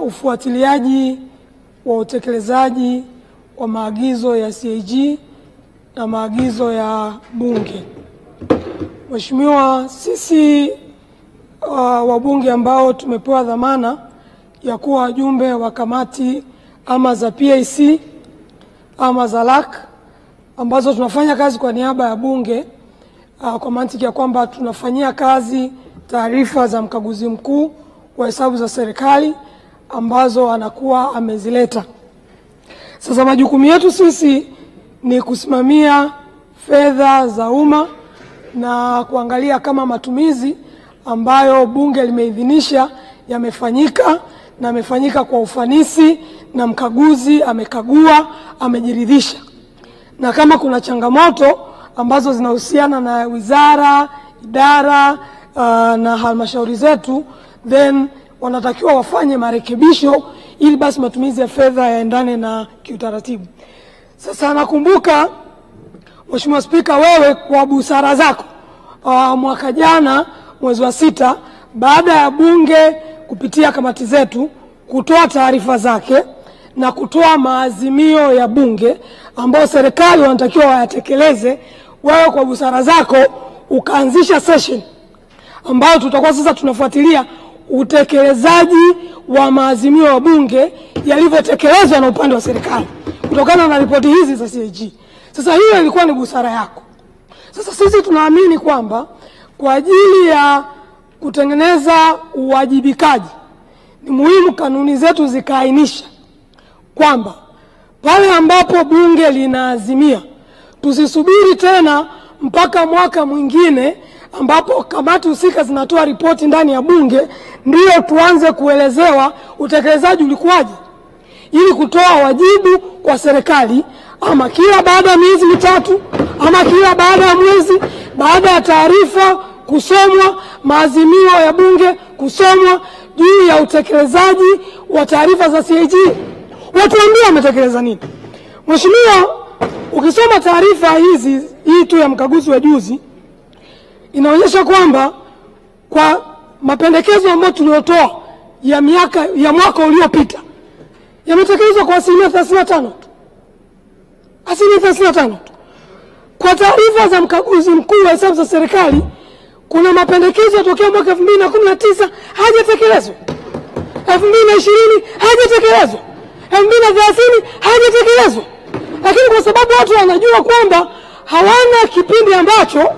ufuatiliaji wa utekelezaji wa maagizo ya CAG na maagizo ya Bunge. Mheshimiwa, sisi wabunge ambao tumepewa dhamana ya kuwa wajumbe wa kamati ama za PAC ama za LAC ambazo tunafanya kazi kwa niaba ya Bunge, kwa mantiki ya kwamba tunafanyia kazi taarifa za mkaguzi mkuu wa hesabu za serikali ambazo anakuwa amezileta. Sasa majukumu yetu sisi ni kusimamia fedha za umma na kuangalia kama matumizi ambayo Bunge limeidhinisha yamefanyika na yamefanyika kwa ufanisi na mkaguzi amekagua, amejiridhisha. Na kama kuna changamoto ambazo zinahusiana na wizara, idara na halmashauri zetu, then wanatakiwa wafanye marekebisho ili basi matumizi ya fedha yaendane na kiutaratibu. Sasa nakumbuka Mheshimiwa Spika, wewe kwa busara zako mwaka jana mwezi wa 6 baada ya Bunge kupitia kamati zetu kutoa taarifa zake na kutoa maazimio ya Bunge ambao serikali wanatakiwa wayatekeleze, wewe kwa busara zako ukaanzisha session ambayo tutakuwa sasa tunafuatilia utekelezaji wa maazimio ya Bunge yalivyotekelezwa na upande wa serikali kutokana na ripoti hizi za CAG. Sasa hiyo ilikuwa ni busara yako. Sasa sisi tunaamini kwamba kwa ajili ya kutengeneza uwajibikaji ni muhimu kanuni zetu zikaainisha kwamba pale ambapo Bunge linaazimia tusisubiri tena mpaka mwaka mwingine ambapo kamati husika zinatoa ripoti ndani ya Bunge ndio tuanze kuelezewa utekelezaji ulikuwaje, ili kutoa wajibu kwa serikali ama kila baada ya miezi mitatu ama kila baada ya mwezi, baada ya taarifa kusomwa, maazimio ya Bunge kusomwa juu ya utekelezaji wa taarifa za CAG, watuambie wametekeleza nini. Mheshimiwa, ukisoma taarifa hii tu ya mkaguzi wa juzi inaonyesha kwamba kwa mapendekezo ambayo tuliotoa ya mwaka uliopita yametekelezwa kwa 35%. 35%. Kwa taarifa za mkaguzi mkuu wa hesabu za serikali kuna mapendekezo tokea mwaka 2019 hajatekelezwa. 2020 hajatekelezwa. 2030 hajatekelezwa. Lakini kwa sababu watu wanajua kwamba hawana kipindi ambacho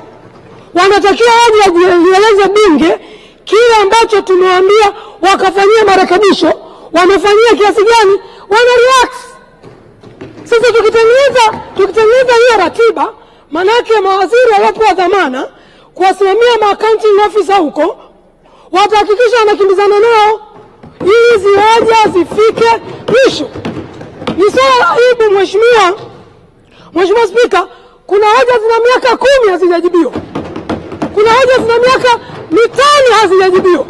wanatakiwa waje wajieleze Bunge kile ambacho tumewaambia wakafanyia marekebisho, wamefanyia kiasi gani, wana relax. Sasa tukitengeneza hiyo ratiba, manake mawaziri waliopewa dhamana kuwasimamia ma-accounting officer huko watahakikisha wanakimbizana nao ili hizi hoja zifike mwisho. Ni swala la aibu Mheshimiwa Spika, kuna hoja zina miaka 10 hazijajibiwa. Kuna hoja zina miaka 5 hazijajibiwa.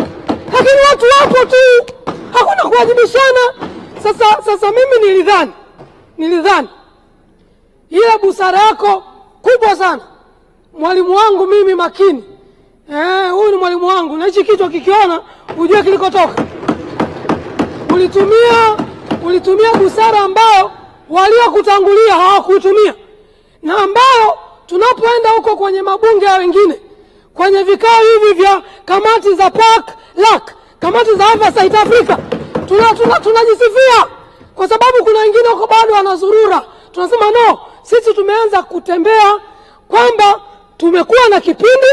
Lakini watu wapo tu, hakuna kuwajibishana. Sasa mimi nilidhani ile busara yako kubwa sana. Mwalimu wangu mimi makini. Huyu ni mwalimu wangu. Na hichi kitu kikiona ujue kilikotoka. Ulitumia busara ambayo waliokutangulia hawakuitumia. Na ambayo tunapoenda huko kwenye mabunge ya wengine, kwenye vikao hivi vya kamati za PAC, LAC, kamati za South Africa, tunajisifia kwa sababu kuna wengine huko bado wanazurura. Tunasema no, sisi tumeanza kutembea kwamba tumekuwa na kipindi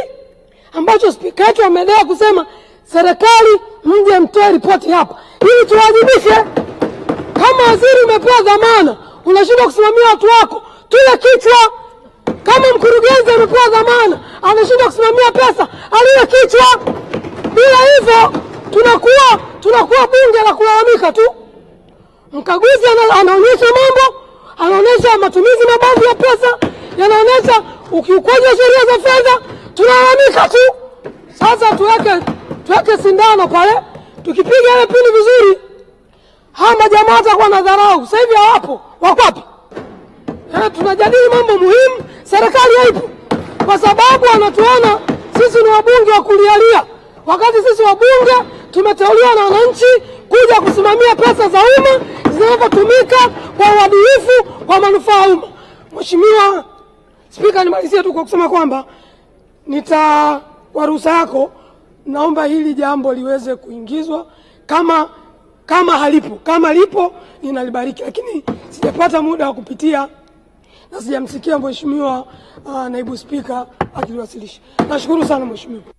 ambacho spika wetu amedai kusema serikali mje mtoe ripoti hapa ili tuwajibishe. Kama waziri umepewa dhamana, unashindwa kusimamia watu wako, tule kichwa. Kama mkurugenzi amepewa dhamana, anashindwa kusimamia pesa, aliwe kichwa. Bila hivyo tunakuwa bunge la kulalamika tu. Mkaguzi anaonyesha mambo, anaonyesha matumizi mabovu ya pesa, yanaonyesha ukiukwaji wa sheria za fedha, tunalalamika tu. Sasa tuweke sindano pale, tukipiga ile pini vizuri, hama jamaa watakuwa na dharau. Sasa hivi hawapo, wako wapi? Tunajadili mambo muhimu, serikali haipo. Kwa sababu wanatuona sisi ni wabunge wa kulialia. Wakati sisi wabunge Tumeteuliwa na wananchi kuja kusimamia pesa za umma zinazotumika kwa uadilifu kwa manufaa ya umma. Mheshimiwa Spika, nimalizie tu kwa kusema kwamba kwa ruhusa yako naomba hili jambo liweze kuingizwa kama halipo. Kama lipo ninalibariki, lakini sijapata muda wa kupitia na sijamsikia Mheshimiwa Naibu Spika akiliwasilisha. Nashukuru sana Mheshimiwa.